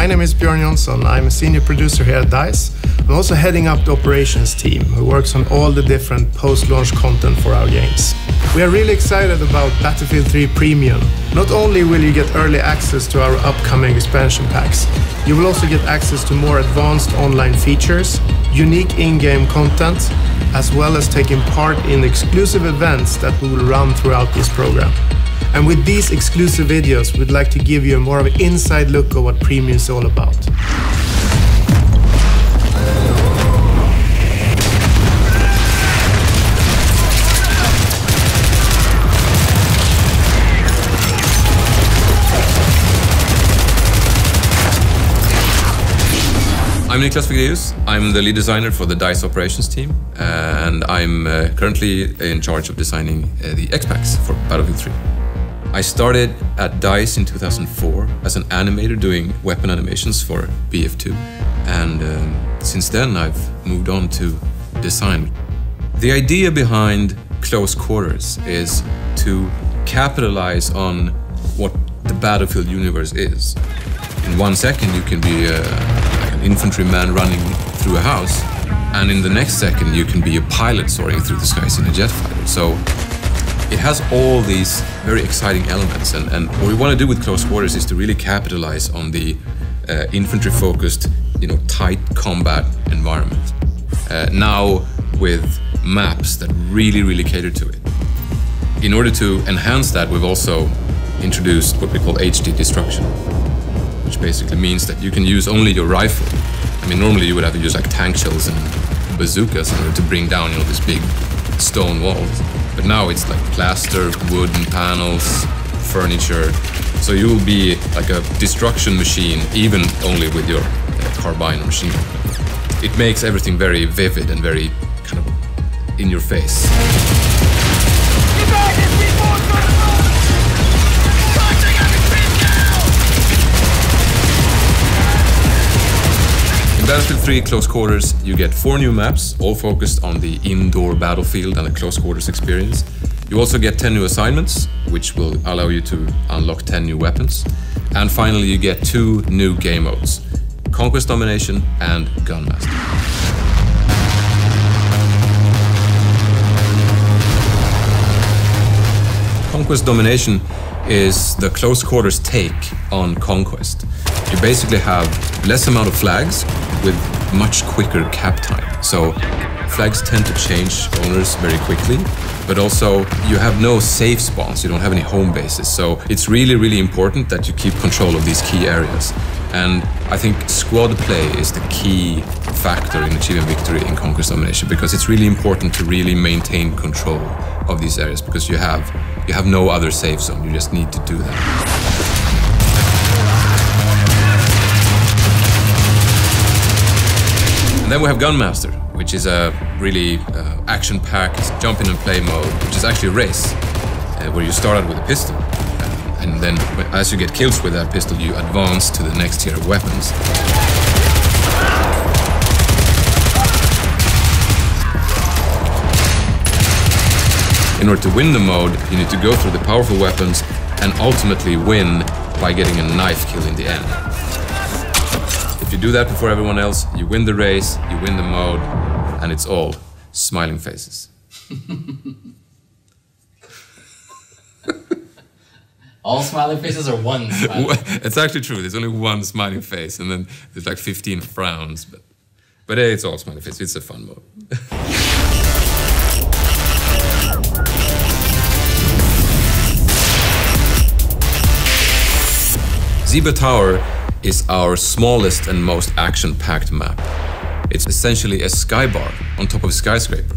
My name is Björn Jonsson. I'm a senior producer here at DICE. I'm also heading up the operations team, who works on all the different post-launch content for our games. We are really excited about Battlefield 3 Premium. Not only will you get early access to our upcoming expansion packs, you will also get access to more advanced online features, unique in-game content, as well as taking part in exclusive events that we will run throughout this program. And with these exclusive videos, we'd like to give you more of an inside look at what Premium is all about. I'm Niklas Vigreus. I'm the lead designer for the DICE operations team, and I'm currently in charge of designing the X-Packs for Battlefield 3. I started at DICE in 2004 as an animator doing weapon animations for BF2, and since then I've moved on to design. The idea behind Close Quarters is to capitalize on what the Battlefield universe is. In 1 second you can be an infantryman running through a house, and in the next second you can be a pilot soaring through the skies in a jet fighter. So it has all these very exciting elements, and what we want to do with Close Quarters is to really capitalize on the infantry-focused, tight combat environment. Now with maps that really cater to it. In order to enhance that, we've also introduced what we call HD destruction, which basically means that you can use only your rifle. I mean, normally you would have to use like tank shells and bazookas in order to bring down, these big stone walls. But now it's like plaster, wooden panels, furniture. So you will be like a destruction machine, even only with your carbine machine. It makes everything very vivid and very kind of in your face. In Battlefield 3 Close Quarters, you get 4 new maps, all focused on the indoor battlefield and the close quarters experience. You also get 10 new assignments, which will allow you to unlock 10 new weapons. And finally, you get 2 new game modes, Conquest Domination and Gunmaster. Conquest Domination is the Close Quarters take on Conquest. You basically have less amount of flags with much quicker cap time. So flags tend to change owners very quickly, but also you have no safe spawns, you don't have any home bases. So it's really important that you keep control of these key areas. And I think squad play is the key factor in achieving victory in Conquest Domination, because it's really important to really maintain control of these areas, because you have no other safe zone, you just need to do that. And then we have Gunmaster, which is a really action-packed jump in and play mode, which is actually a race, where you start out with a pistol. And then as you get kills with that pistol, you advance to the next tier of weapons. In order to win the mode, you need to go through the powerful weapons and ultimately win by getting a knife kill in the end. If you do that before everyone else, you win the race, you win the mode, and it's all smiling faces. All smiling faces or one smiling face? It's actually true, there's only one smiling face, and then there's like 15 frowns, but it's all smiling faces, it's a fun mode. Zebra Tower is our smallest and most action-packed map. It's essentially a skybar on top of a skyscraper.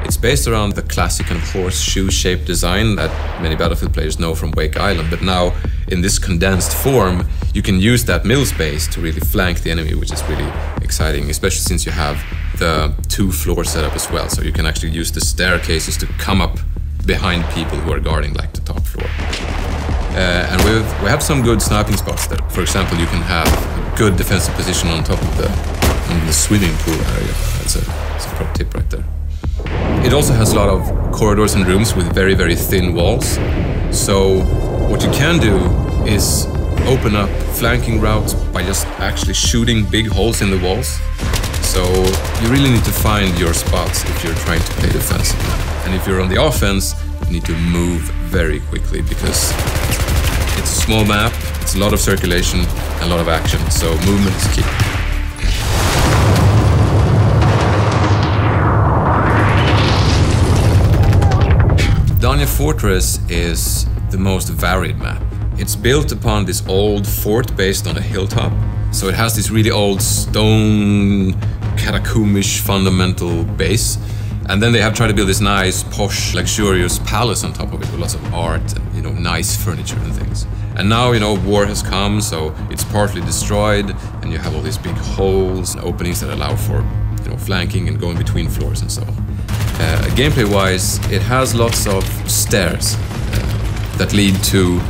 It's based around the classic and horseshoe-shaped design that many Battlefield players know from Wake Island, but now in this condensed form, you can use that middle space to really flank the enemy, which is really exciting, especially since you have the 2-floor setup as well, so you can actually use the staircases to come up behind people who are guarding like the top floor. And we have some good sniping spots there. For example, you can have a good defensive position on top of the swimming pool area. That's a pro tip right there. It also has a lot of corridors and rooms with very thin walls. So what you can do is open up flanking routes by just actually shooting big holes in the walls. So you really need to find your spots if you're trying to play defensively. And if you're on the offense, you need to move very quickly because it's a small map, it's a lot of circulation, and a lot of action, so movement is key. Dania Fortress is the most varied map. It's built upon this old fort based on a hilltop. So it has this really old stone, catacombish fundamental base. And then they have tried to build this nice, posh, luxurious palace on top of it with lots of art and, nice furniture and things. And now, war has come, so it's partly destroyed, and you have all these big holes and openings that allow for, flanking and going between floors and so on. Gameplay-wise, it has lots of stairs that lead to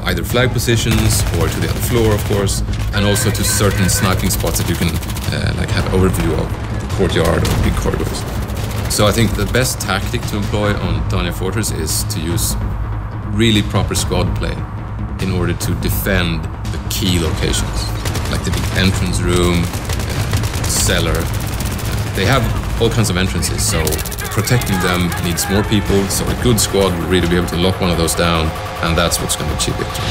either flag positions or to the other floor, of course, and also to certain sniping spots that you can have overview of the courtyard or big corridors. So I think the best tactic to employ on Dania Fortress is to use really proper squad play in order to defend the key locations, like the big entrance room, cellar. They have all kinds of entrances, so protecting them needs more people, so a good squad will really be able to lock one of those down, and that's what's going to achieve victory.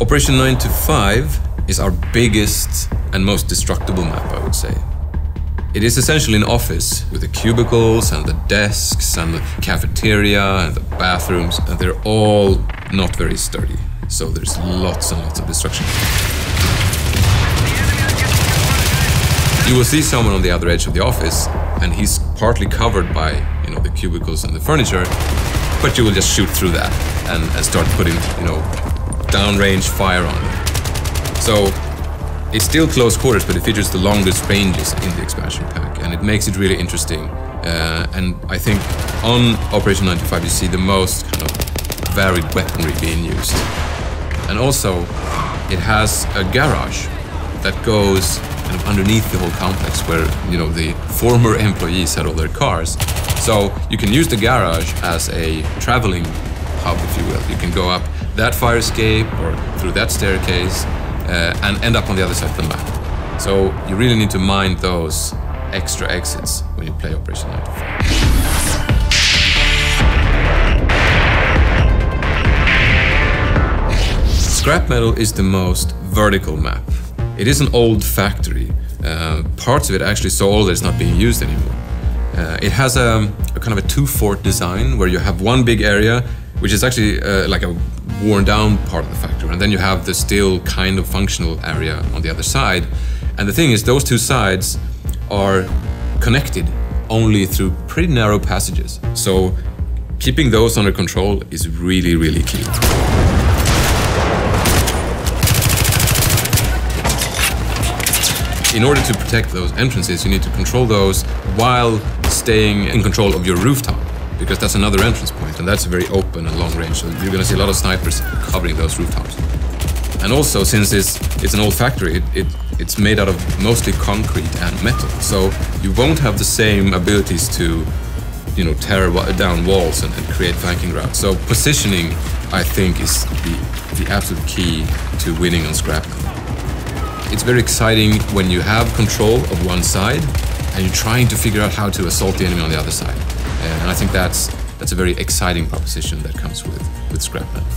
Operation 9 to 5 is our biggest and most destructible map, I would say. It is essentially an office with the cubicles and the desks and the cafeteria and the bathrooms, and they're all not very sturdy. So there's lots and lots of destruction. You will see someone on the other edge of the office, and he's partly covered by, the cubicles and the furniture, but you will just shoot through that and start putting, downrange fire on them. So it's still close quarters, but it features the longest ranges in the expansion pack, and it makes it really interesting. And I think on Operation 9 to 5 you see the most kind of varied weaponry being used. And also, it has a garage that goes kind of underneath the whole complex where, the former employees had all their cars. So you can use the garage as a traveling hub, if you will. You can go up that fire escape or through that staircase and end up on the other side of the map. So you really need to mind those extra exits when you play Operation 9 to 5. Scrap Metal is the most vertical map. It is an old factory. Parts of it actually so old that it's not being used anymore. It has a kind of a two-fort design where you have one big area, which is actually like a worn-down part of the factory, and then you have the still kind of functional area on the other side. And the thing is, those two sides are connected only through pretty narrow passages. So keeping those under control is really, really key. In order to protect those entrances, you need to control those while staying in control of your rooftop, because that's another entrance point, and that's very open and long range, so you're going to see a lot of snipers covering those rooftops. And also, since it's an old factory, it's made out of mostly concrete and metal, so you won't have the same abilities to, tear down walls and create flanking routes. So positioning, I think, is the absolute key to winning on Scrap Metal. It's very exciting when you have control of one side and you're trying to figure out how to assault the enemy on the other side. And I think that's a very exciting proposition that comes with Scrap Metal.